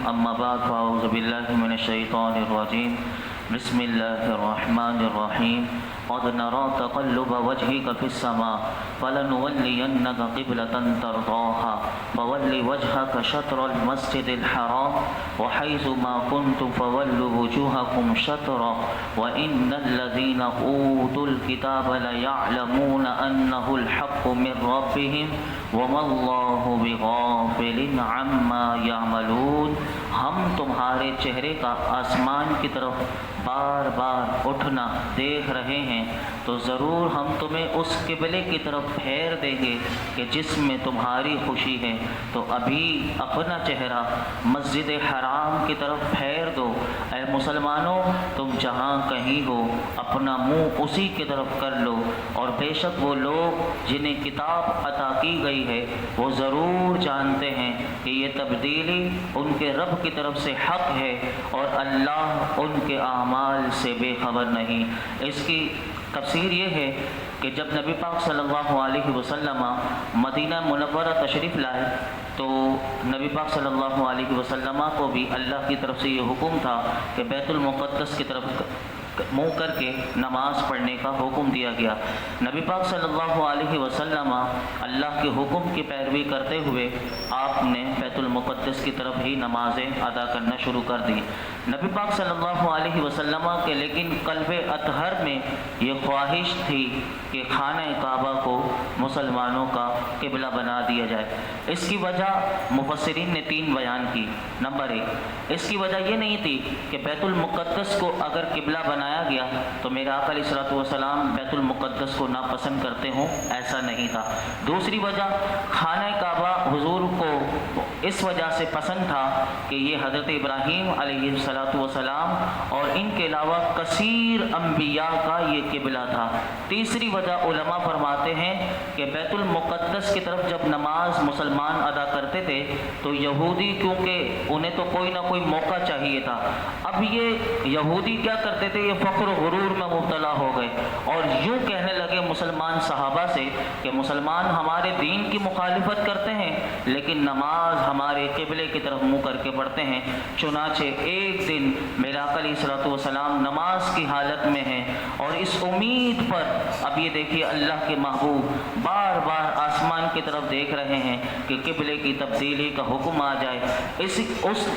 أما بعد فأعوذ بالله من الشيطان الرجيم بسم الله الرحمن الرحيم قد نرى تقلب وجهك في السماء فلنولينك قبلة ترضاها فول وجهك شطر المسجد الحرام وحيث ما كنتم فولوا وجوهكم شطرا وإن الذين أوتوا الكتاب ليعلمون أنه الحق من ربهم وما الله بغافل عما يعملون۔ ہم تمہارے چہرے کا آسمان کی طرف بار بار اٹھنا دیکھ رہے ہیں تو ضرور ہم تمہیں اس قبلے کی طرف پھیر دیں گے کہ جس میں تمہاری خوشی ہے، تو ابھی اپنا چہرہ مسجد حرام کی طرف پھیر دو۔ اے مسلمانوں، تم جہاں کہیں ہو اپنا منہ اسی کی طرف کر لو، اور بے شک وہ لوگ جنہیں کتاب عطا کی گئی ہے وہ ضرور جانتے ہیں کہ یہ تبدیلی ان کے رب کی طرف سے حق ہے اور اللہ ان کے اعمال سے بے خبر نہیں۔ اس کی تفسیر یہ ہے کہ جب نبی پاک صلی اللہ علیہ وسلم مدینہ منورہ تشریف لائے تو نبی پاک صلی اللہ علیہ وسلم کو بھی اللہ کی طرف سے یہ حکم تھا کہ بیت المقدس کی طرف منہ کر کے نماز پڑھنے کا حکم دیا گیا۔ نبی پاک صلی اللہ علیہ وسلم اللہ کے حکم کی پیروی کرتے ہوئے آپ نے بیت المقدس کی طرف ہی نمازیں ادا کرنا شروع کر دی۔ نبی پاک صلی اللہ علیہ وسلم کے لیکن قلب اطہر میں یہ خواہش تھی کہ خانہ کعبہ کو مسلمانوں کا قبلہ بنا دیا جائے۔ اس کی وجہ مفسرین نے 3 بیان کی۔ نمبر 1، اس کی وجہ یہ نہیں تھی کہ بیت المقدس کو اگر قبلہ بنایا گیا تو میرے آقا علیہ الصلوۃ والسلام بیت المقدس کو ناپسند کرتے ہوں، ایسا نہیں تھا۔ دوسری وجہ، خانہ کعبہ حضور کو اس وجہ سے پسند تھا کہ یہ حضرت ابراہیم علیہ الصلوۃ والسلام اور ان کے علاوہ کثیر انبیاء کا یہ قبلہ تھا۔ تیسری وجہ علماء فرماتے ہیں کہ بیت المقدس کی طرف جب نماز مسلمان ادا کرتے تھے تو یہودی، کیونکہ انہیں تو کوئی نہ کوئی موقع چاہیے تھا، اب یہ یہودی کیا کرتے تھے، یہ فخر و غرور میں مبتلا ہو گئے اور یوں کہنے لگے مسلمان صحابہ سے کہ مسلمان ہمارے دین کی مخالفت کرتے ہیں لیکن نماز ہمارے قبلے کی طرف منہ کر کے پڑھتے ہیں۔ چنانچہ ایک دن میرا آقا علیہ الصلوۃ والسلام نماز کی حالت میں ہیں اور اس امید پر، اب یہ دیکھیے اللہ کے محبوب بار بار آسمان کی طرف دیکھ رہے ہیں کہ قبلے کی تبدیلی کا حکم آ جائے۔ اس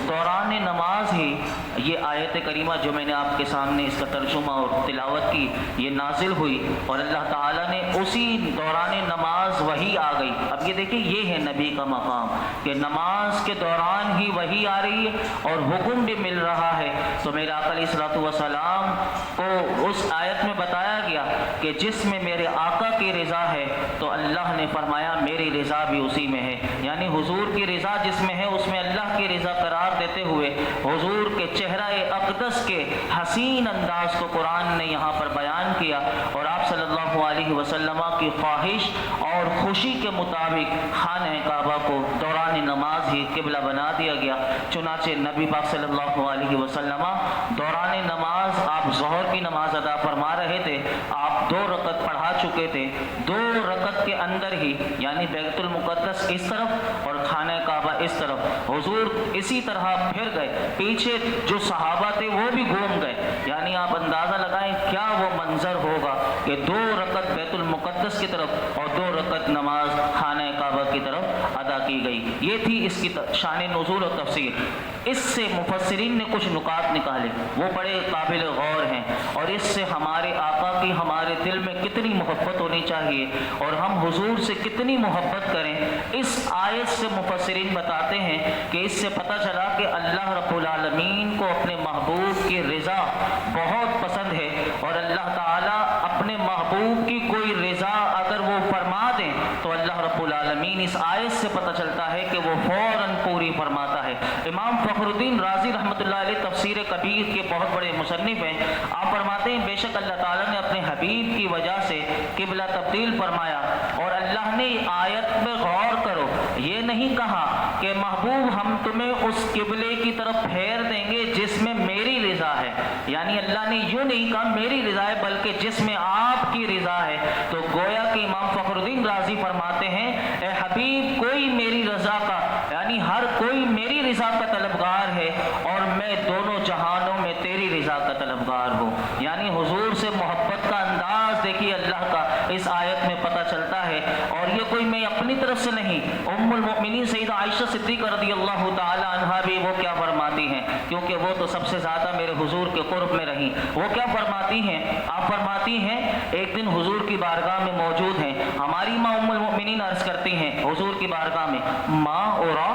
دوران نماز ہی یہ آیت کریمہ جو میں نے آپ کے سامنے اس کا ترجمہ اور تلاوت کی یہ نازل ہوئی اور اللہ تعالیٰ نے اسی دوران نماز وحی آ گئی۔ اب یہ دیکھیں، یہ ہے نبی کا مقام کہ نماز کے دوران ہی وحی آ رہی ہے اور حکم بھی مل رہا ہے۔ تو میرے آقا علیہ الصلوۃ والسلام کو اس آیت میں بتایا گیا کہ جس میں میرے آقا کی رضا ہے تو اللہ نے فرمایا میری رضا بھی اسی میں ہے، یعنی حضور کی رضا جس میں ہے اس میں اللہ کی رضا قرار دیتے ہوئے حضور کے چہرہ اقدس کے حسین انداز کو قرآن نے یہاں پر بیان کیا اور آپ صلی اللہ علیہ وسلم کی خواہش اور خوشی کے مطابق خانہ کعبہ کو دوران نماز ہی قبلہ بنا دیا گیا۔ چنانچہ نبی پاک صلی اللہ علیہ وسلم دوران نماز، آپ ظہر کی نماز ادا فرما رہے تھے، آپ 2 رکعت پڑھا چکے تھے، 2 رکعت کے اندر ہی یعنی بیت المقدس اس طرف اور خانہ کعبہ اس طرف، حضور اسی طرح پھر گئے، پیچھے جو صحابہ تھے وہ بھی گھوم گئے، یعنی آپ اندازہ لگائیں کیا وہ منظر ہوگا کہ 2 رکعت بیت المقدس کی طرف اور 2 رکعت نماز خانہ کعبہ کی طرف ادا کی گئی۔ یہ تھی اس کی شان نزول و تفسیر۔ اس سے مفسرین نے کچھ نکات نکالے، وہ بڑے قابل غور ہیں اور اس سے ہمارے آقا کی ہمارے دل میں کتنی محبت ہونی چاہیے اور ہم حضور سے کتنی محبت کریں۔ اس آیت سے مفسرین بتاتے ہیں کہ اس سے پتہ چلا کہ اللہ رب العالمین کو اپنے محبوب کی رضا بہت پسند ہے اور اللہ تعالیٰ اپنے محبوب کی کوئی رضا اگر وہ فرما دیں تو اللہ رب العالمین اس آیت سے پتہ چلتا ہے کہ وہ فوراً پوری فرماتا ہے۔ امام فخر الدین رازی رحمۃ اللہ علیہ تفسیر کبیر کے بہت بڑے مصنف ہیں، آپ فرماتے ہیں بے شک اللہ تعالیٰ نے اپنے حبیب کی وجہ سے قبلہ تبدیل فرمایا اور اللہ نے آیت میں غور کرو، یہ نہیں کہا کہ محبوب ہم تمہیں اس قبلے کی طرف پھیر دیں گے جس میں میری رضا ہے، یعنی اللہ نے یوں نہیں کہا میری رضا ہے بلکہ جس میں آپ کی رضا ہے۔ تو گویا کہ امام فخر الدین رازی فرماتے ہیں اے حبیب کوئی میری رضا کا، یعنی ہر کوئی میری رضا کا طلبگار ہے عنہا بھی وہ کیا فرماتی ہیں، کیونکہ وہ تو سب سے زیادہ میرے حضور کے قرب میں رہیں، وہ کیا فرماتی ہیں؟ آپ فرماتی ہیں ایک دن حضور کی بارگاہ میں موجود ہیں، ہماری ماں ام المؤمنین عرض کرتی ہیں حضور کی بارگاہ میں، ما ارا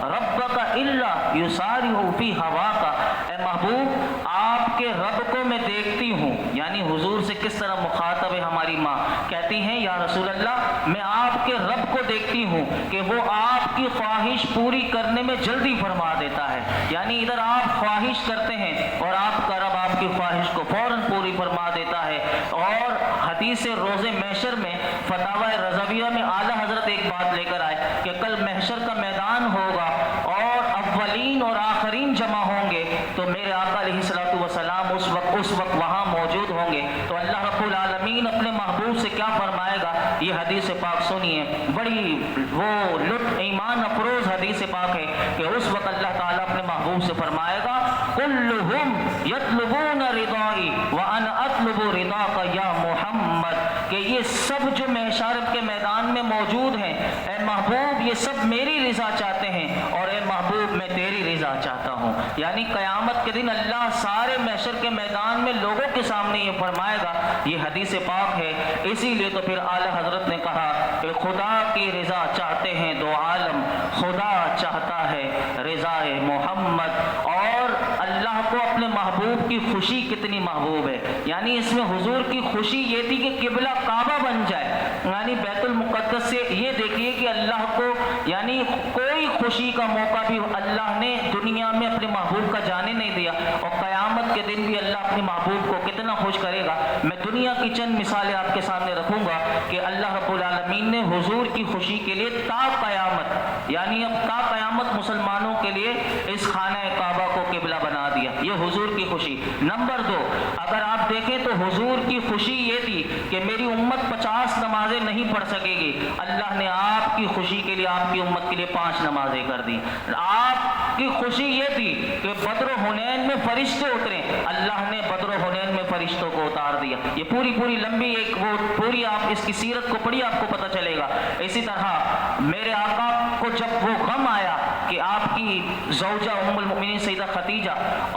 ربک الا یسارع فی ہواک، اے محبوب آپ کے رب کو میں دیکھتی ہوں، یعنی حضور سے کس طرح مخاطب ہے ہماری ماں، کہتی ہیں یا رسول اللہ میں آپ کے رب کو دیکھتی ہوں کہ وہ آپ کی خواہش پوری کرنے میں جلدی فرما دیتا ہے، یعنی ادھر آپ خواہش کرتے ہیں اور آپ کا رب آپ کی خواہش کو فوراً پوری فرما دیتا ہے۔ اور حدیث روز محشر میں فتاوی رضویہ میں اعلیٰ حضرت ایک بات لے کر آئے کہ کل محشر کا میدان ہوگا اور اولین اور آخرین جمع ہوں گے، تو میرے آقا علیہ الصلوۃ والسلام اس وقت وہاں موجود ہوں گے، تو اللہ رب العالمین اپنے محبوب سے کیا فرمائے گا؟ یہ حدیث پاک سنیے، بڑی وہ لطف ایمان افروز حدیث پاک ہے کہ اس وقت اللہ تعالیٰ اپنے محبوب سے فرمائے گا کلہم یطلبون رضائی وانا اطلب رضاک یا محمد، کہ یہ سب جو محشر کے میدان میں موجود ہیں اے محبوب یہ سب میری رضا چاہتے ہیں اور اے محبوب میں تیری رضا چاہتا ہوں، یعنی قیامت کے دن اللہ سارے محشر کے میدان میں لوگوں کے سامنے یہ فرمائے گا، یہ حدیث پاک ہے۔ اسی لیے تو پھر اعلیٰ حضرت نے کہا کہ خدا کی رضا چاہتے ہیں دو عالم، خدا چاہتا ہے رضا محمد، اور اللہ کو اپنے محبوب کی خوشی کتنی محبوب ہے، یعنی اس میں حضور کی خوشی یہ تھی کہ قبلہ کعبہ بن جائے، یعنی بیت المقدس سے یہ دیکھیے کہ اللہ کو یعنی کوئی خوشی کا موقع بھی اللہ نے دنیا میں اپنے محبوب کا جانے نہیں دیا، اور قیامت کے دن بھی اللہ اپنے محبوب کو کتنا خوش کرے گا۔ میں دنیا کی چند مثالیں آپ کے سامنے رکھوں گا کہ اللہ رب العالمین نے حضور کی خوشی کے لیے تا قیامت، یعنی اب تا قیامت مسلمانوں کے لیے اس خانہ کعبہ کو قبلہ بنا دیا، یہ حضور کی خوشی۔ نمبر 2، اگر آپ دیکھیں تو حضور کی خوشی یہ تھی کہ میری امت 50 نمازیں نہیں پڑھ سکے گی، اللہ نے آپ کی خوشی کے لیے آپ کی امت کے لیے 5 نمازیں کر دی۔ آپ کی خوشی یہ تھی کہ بدر و حنین میں فرشتے اترے، اللہ نے بدر و حنین میں فرشتوں کو اتار دیا۔ یہ پوری لمبی ایک وہ پوری آپ اس کی سیرت کو پڑھی آپ کو پتہ چلے گا۔ اسی طرح میرے آقا کو جب وہ غم آیا کہ آپ کی زوجہ ام المؤمنین سیدہ خدیجہ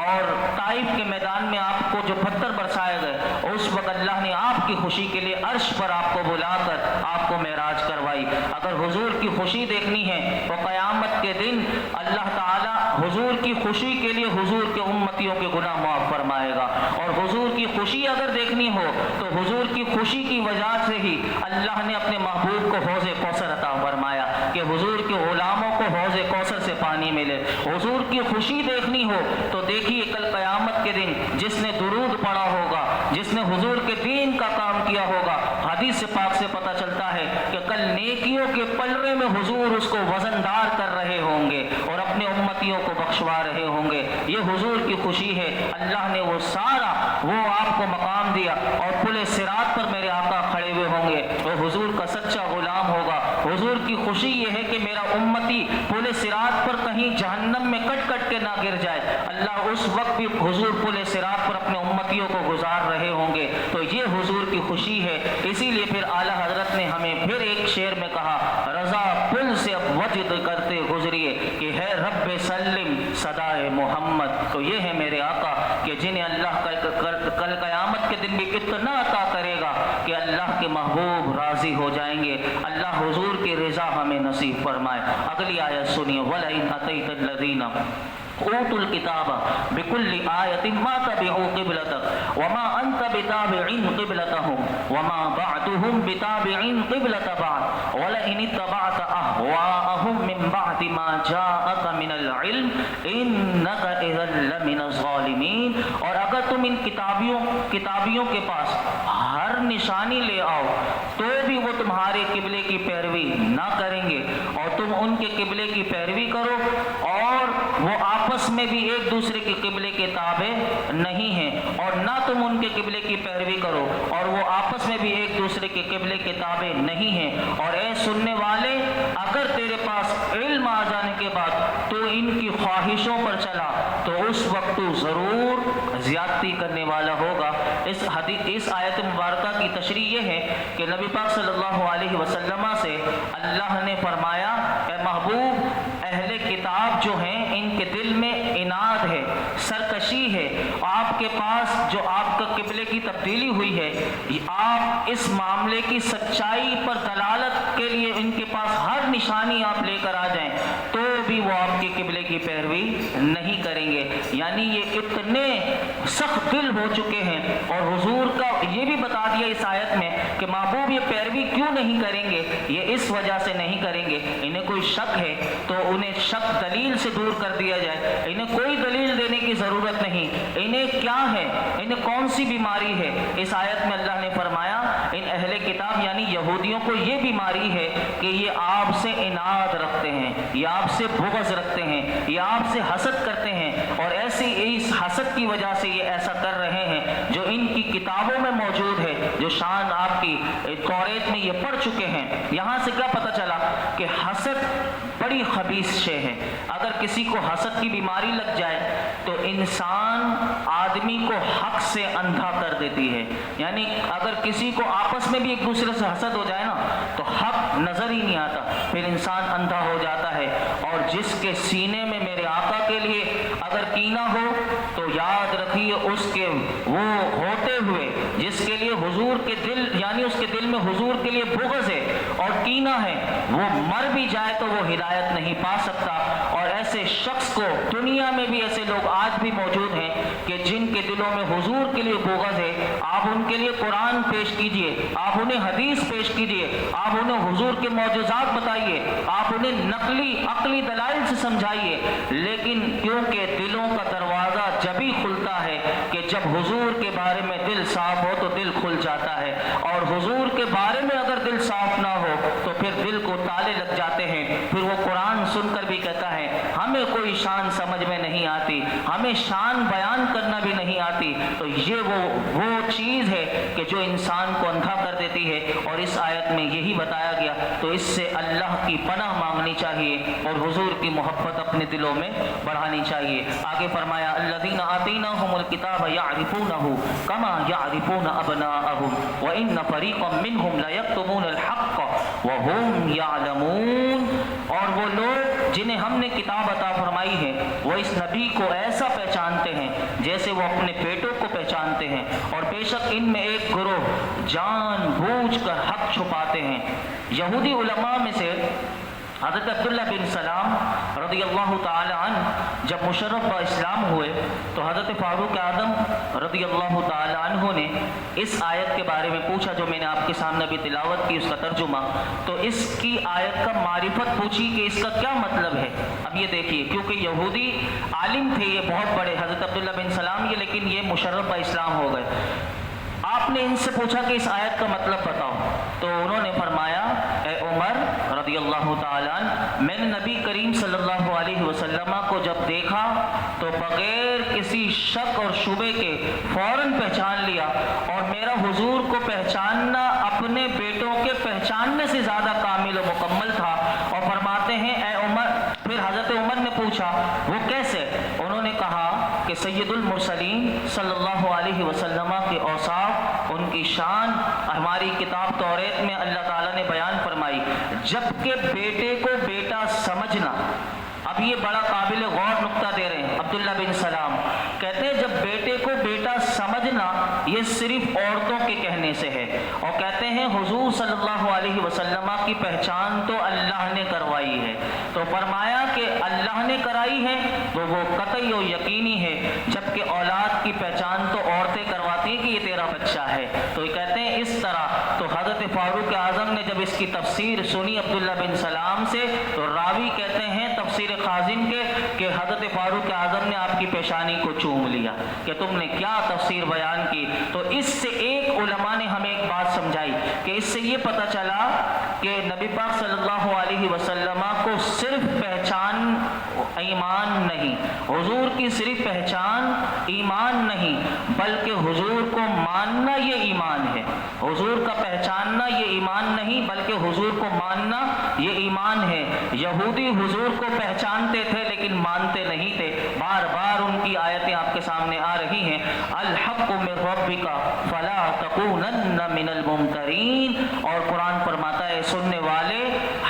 اور طائف کے میدان میں آپ کو جو پتھر برسائے گئے، اس وقت اللہ نے آپ کی خوشی کے لیے عرش پر آپ کو بلا کر آپ کو معراج کروائی۔ اگر حضور کی خوشی دیکھنی ہے تو قیامت کے دن اللہ تعالی حضور کی خوشی کے لیے حضور کے امتیوں کے گناہ معاف فرمائے گا، اور حضور کی خوشی اگر دیکھنی ہو تو حضور کی خوشی کی وجہ سے ہی اللہ نے اپنے محبوب کو حوض کوثر عطا فرمایا کہ حضور کے غلاموں کو حوض کوثر سے پانی ملے۔ حضور کی خوشی دیکھنی ہو تو دیکھیے کل قیامت کے دن جس نے درود پڑھا ہوگا، جس نے حضور کے دین کا کام کیا ہوگا، حدیث پاک سے پتہ چلتا ہے کہ کل نیکیوں کے پلڑے میں حضور اس کو وزندار کر رہے ہوں گے اور اپنے امتیوں کو بخشوا رہے ہوں گے۔ یہ حضور کی خوشی ہے، اللہ نے وہ سارا وہ آپ کو مقام دیا، اور پل صراط پر میرے آقا کھڑے ہوئے ہوں گے، وہ حضور کا سچا غلام ہوگا۔ حضور کی خوشی یہ ہے کہ میرا امتی پل صراط پر کہیں جہنم میں کٹ کے نہ گر جائے، اللہ اس وقت بھی حضور پل صراط پر اپنے امتیوں کو گزار رہے ہوں گے، تو یہ حضور کی خوشی ہے۔ اسی لیے پھر اعلیٰ حضرت نے ہمیں پھر ایک شعر میں کہا رضا پل سے اب وجد کرتے گزریے کہ ہے رب سلم صدائے محمد، تو یہ ہے میرے آقا کہ جنہیں اللہ کل قیامت کے دن بھی اتنا عطا کرے گا کہ اللہ کے محبوب راضی ہو جائیں گے۔ اللہ حضور کی رضا ہمیں نصیب فرمائے۔ اگلی آیت سنیے، وَلَئِنْ أَتَيْتَ الَّذِينَ اوتوا الكتاب بكل آية ما تبعوا قبلتك وما أنت بتابع قبلتهم وما بعضهم بتابع قبلة بعض ولئن اتبعت أهواءهم من بعد ما جاءك من العلم إنك إذا لمن الظالمين، اور اگر تم ان کتابیوں کے پاس ہر نشانی لے آؤ تو بھی وہ تمہارے قبلے کی پیروی نہ کریں گے، اور تم ان کے قبلے کی پیروی کرو اور وہ آپس میں بھی ایک دوسرے کے قبلے کے تابع نہیں ہیں، اور نہ تم ان کے قبلے کی پیروی کرو اور وہ آپس میں بھی ایک دوسرے کے قبلے کے تابع نہیں ہیں۔ اور اے سننے والے، اگر تیرے پاس علم آ جانے کے بعد تو ان کی خواہشوں پر چلا تو اس وقت تو ضرور زیادتی کرنے والا ہوگا۔ اس آیت مبارکہ کی تشریح یہ ہے کہ نبی پاک صلی اللہ علیہ وسلم سے اللہ نے فرمایا اے محبوب، اہل کتاب جو ہیں ان کے کے پاس جو آپ کا قبلے کی تبدیلی ہوئی ہے، آپ اس معاملے کی سچائی پر دلالت کے لیے ان کے پاس ہر نشانی آپ لے کر آ جائیں تو بھی وہ آپ کے قبلے کی پیروی نہیں کریں گے۔ یعنی یہ اتنے سخت دل ہو چکے ہیں، اور حضور کا یہ بھی بتا دیا اس آیت میں کہ محبوب یہ پیروی کیوں نہیں کریں گے، یہ اس وجہ سے نہیں کریں گے، انہیں کوئی شک ہے تو انہیں شک دلیل سے دور کر دیا جائے، انہیں کوئی دلیل دینے کی ضرورت نہیں، انہیں کیا ہے، انہیں کون سی بیماری ہے۔ اس آیت میں اللہ نے فرمایا ان اہل کتاب یعنی یہودیوں کو یہ بیماری ہے کہ یہ آپ سے عناد رکھتے ہیں، یہ آپ سے بغض رکھتے ہیں، یہ آپ سے حسد کرتے ہیں، اور ایسی اس حسد کی وجہ سے یہ ایسا کر رہے ہیں جو ان کی کتابوں میں موجود ہے، جو شان آپ کی توریت میں یہ پڑھ چکے ہیں۔ یہاں سے کیا پتہ چلا کہ حسد بڑی خبیث شے ہے۔ اگر کسی کو حسد کی بیماری لگ جائے تو انسان آدمی کو حق سے اندھا کر دیتی ہے، یعنی اگر کسی کو آپس میں بھی ایک دوسرے سے حسد ہو جائے نا تو حق نظر ہی نہیں آتا، پھر انسان اندھا ہو جاتا ہے۔ اور جس کے سینے میں میرے آقا کے لیے اگر کینہ ہو تو یاد رکھیے اس کے وہ ہوتے ہوئے جس کے لیے حضور کے دل یعنی اس کے دل میں حضور کے لیے بغض ہے اور کینہ ہے، وہ مر بھی جائے تو وہ ہدایت نہیں پا سکتا۔ اور ایسے شخص کو دنیا میں بھی ایسے لوگ آج بھی موجود ہیں کہ جن کے دلوں میں حضور کے لیے بغض ہے، آپ ان کے لیے قرآن پیش کیجئے، آپ انہیں حدیث پیش کیجئے، آپ انہیں حضور کے معجزات بتائیے، آپ انہیں نقلی عقلی دلائل سے سمجھائیے، لیکن کیونکہ دلوں کا دروازہ جب ہی کھلتا ہے کہ جب حضور کے بارے میں دل صاف ہو تو دل کھل جاتا ہے، اور حضور کے بارے میں اگر دل صاف نہ ہو تو پھر دل کو تالے لگ جاتے ہیں۔ پھر وہ قرآن سن کر بھی کہتا ہے ہمیں کوئی شان سمجھ میں نہیں آتی، ہمیں شان بیان کرنا بھی نہیں آتی۔ تو یہ وہ چیز ہے کہ جو انسان کو اندھا کر دیتی ہے، اور اس آیت میں یہی بتایا گیا۔ تو اس سے اللہ کی پناہ مانگنی چاہیے اور حضور کی محبت اپنے دلوں میں بڑھانی چاہیے۔ آگے فرمایا الذین آتیناہم الکتاب یعرفونہ کما یعرفون ابناءہم وان فریقا منہم لیکتمون الحق وہم یعلمون۔ اور وہ لوگ جنہیں ہم نے کتاب عطا فرمائی ہے وہ اس نبی کو ایسا پہچانتے ہیں جیسے وہ اپنے بیٹوں کو پہچانتے ہیں، اور بے شک ان میں ایک گروہ جان بوجھ کر حق چھپاتے ہیں۔ یہودی علماء میں سے حضرت عبداللہ بن سلام رضی اللہ تعالی عنہ جب مشرف با اسلام ہوئے تو حضرت فاروق اعظم رضی اللہ تعالی عنہ نے اس آیت کے بارے میں پوچھا جو میں نے آپ کے سامنے بھی تلاوت کی، اس کا ترجمہ، تو اس کی آیت کا معرفت پوچھی کہ اس کا کیا مطلب ہے۔ اب یہ دیکھیے کیونکہ یہودی عالم تھے یہ بہت بڑے حضرت عبداللہ بن سلام، یہ لیکن یہ مشرف با اسلام ہو گئے۔ آپ نے ان سے پوچھا کہ اس آیت کا مطلب بتاؤ، تو انہوں نے فرمایا اے عمر رضی اللہ تعالیٰ عنہ، میں نے نبی کریم صلی اللہ علیہ وسلم کو جب دیکھا تو بغیر کسی شک اور شبے کے فوراً پہچان لیا، اور میرا حضور کو پہچاننا اپنے بیٹوں کے پہچاننے سے زیادہ کامل و مکمل تھا۔ اور فرماتے ہیں اے عمر، پھر حضرت عمر نے پوچھا وہ کیسے؟ انہوں نے کہا کہ سید المرسلین صلی اللہ علیہ وسلم کے اوصاف، ان کی شان ہماری کتاب توریت میں اللہ تعالیٰ نے بیان فرمائی۔ جبکہ بیٹے کو بیٹا سمجھنا، اب یہ بڑا قابل غور نقطہ دے رہے ہیں عبداللہ بن سلام، کہتے ہیں جب بیٹے کو بیٹا سمجھنا یہ صرف عورتوں کے کہنے سے ہے، اور کہتے ہیں حضور صلی اللہ علیہ وسلم کی پہچان تو اللہ نے کروائی ہے۔ تو فرمایا کہ اللہ نے کرائی ہے تو وہ قطعی و یقینی ہے، جبکہ اولاد کی پہچان تو عورتیں کرواتی ہیں کہ یہ تیرا بچہ ہے۔ تو یہ کہتے ہیں اس طرح۔ تو حضرت فاروق اعظم نے جب اس کی تفسیر سنی عبداللہ بن سلام سے، تو راوی کہتے ہیں تفسیر خازن کے کہ حضرت فاروق اعظم نے آپ کی پیشانی کو چوم لیا کہ تم نے کیا تفسیر بیان کی۔ تو اس سے ایک علماء نے ہمیں ایک بات سمجھائی کہ اس سے یہ پتہ چلا کہ نبی پاک صلی اللہ علیہ وسلم کو صرف پہچان ایمان نہیں، حضور کی صرف پہچان ایمان نہیں، بلکہ حضور کو ماننا یہ ایمان ہے۔ حضور کا پہچاننا یہ ایمان نہیں بلکہ حضور کو ماننا یہ ایمان ہے۔ یہودی حضور کو پہچانتے تھے لیکن مانتے نہیں تھے۔ بار بار ان کی آیتیں آپ کے سامنے آ رہی ہیں، الحق من ربک فلا تکونن من الممترین، اور قرآن فرماتا ہے سننے والے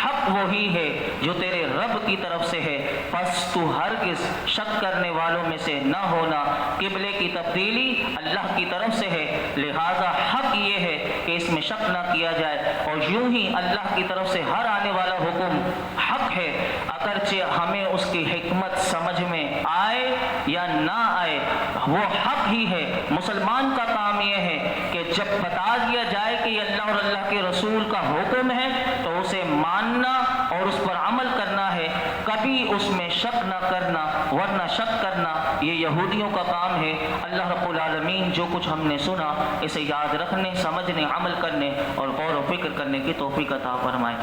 حق وہی ہے جو تیرے رب رب کی طرف سے ہے، پس تو ہرگز شک کرنے والوں میں سے نہ ہونا۔ قبلے کی تبدیلی اللہ کی طرف سے ہے، لہذا حق یہ ہے کہ اس میں شک نہ کیا جائے، اور یوں ہی اللہ کی طرف سے ہر آنے والا حکم حق ہے، اگرچہ ہمیں اس کی حکمت سمجھ میں آئے یا نہ آئے، وہ حق ہی ہے۔ مسلمان کا کام یہ ہے کہ جب بتا دیا جائے کہ یہ اللہ اور اللہ کے رسول کا حکم ہے تو اسے ماننا اور اس پر عمل کرنا ہے، کبھی اس میں شک نہ کرنا، ورنہ شک کرنا یہ یہودیوں کا کام ہے۔ اللہ رب العالمین جو کچھ ہم نے سنا اسے یاد رکھنے، سمجھنے، عمل کرنے اور غور و فکر کرنے کی توفیق عطا فرمائے۔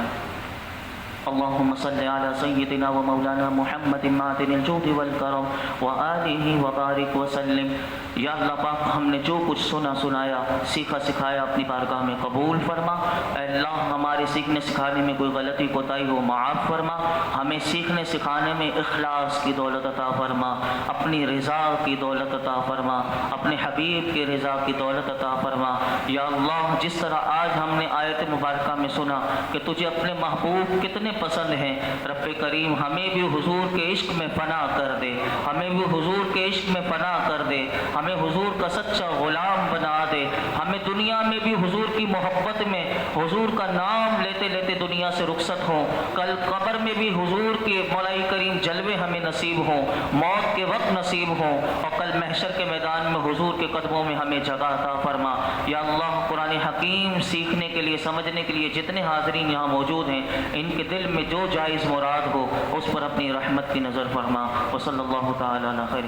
اللهم صل على سيدنا ومولانا محمد معدن الجود والكرم وآلہ وبارک وسلم۔ یا اللہ پاک، ہم نے جو کچھ سنایا، سیکھا سکھایا اپنی بارگاہ میں قبول فرما۔ اے اللہ، ہمارے سیکھنے سکھانے میں کوئی غلطی کوتاہی ہو معاف فرما، ہمیں سیکھنے سکھانے میں اخلاص کی دولت عطا فرما، اپنی رضا کی دولت عطا فرما، اپنے حبیب کی رضا کی دولت عطا فرما۔ یا اللہ، جس طرح آج ہم نے آیت مبارکہ میں سنا کہ تجھے اپنے محبوب کتنے پسند ہیں، رب کریم ہمیں بھی حضور کے عشق میں فنا کر دے، ہمیں بھی حضور کے عشق میں فنا کر دے، ہمیں حضور کا سچا غلام بنا دے، ہمیں دنیا میں بھی حضور کی محبت میں حضور کا نام لیتے لیتے دنیا سے رخصت ہوں، کل قبر میں بھی حضور کے مولا کریم جلوے ہمیں نصیب ہوں، موت کے وقت نصیب ہوں، اور کل محشر کے میدان میں حضور کے قدموں میں ہمیں جگہ عطا فرما۔ یا اللہ، قرآن حکیم سیکھنے کے لیے، سمجھنے کے لیے جتنے حاضرین یہاں موجود ہیں، ان کے دل میں جو جائز مراد ہو اس پر اپنی رحمت کی نظر فرما۔ وصلی اللہ تعالی علی خیر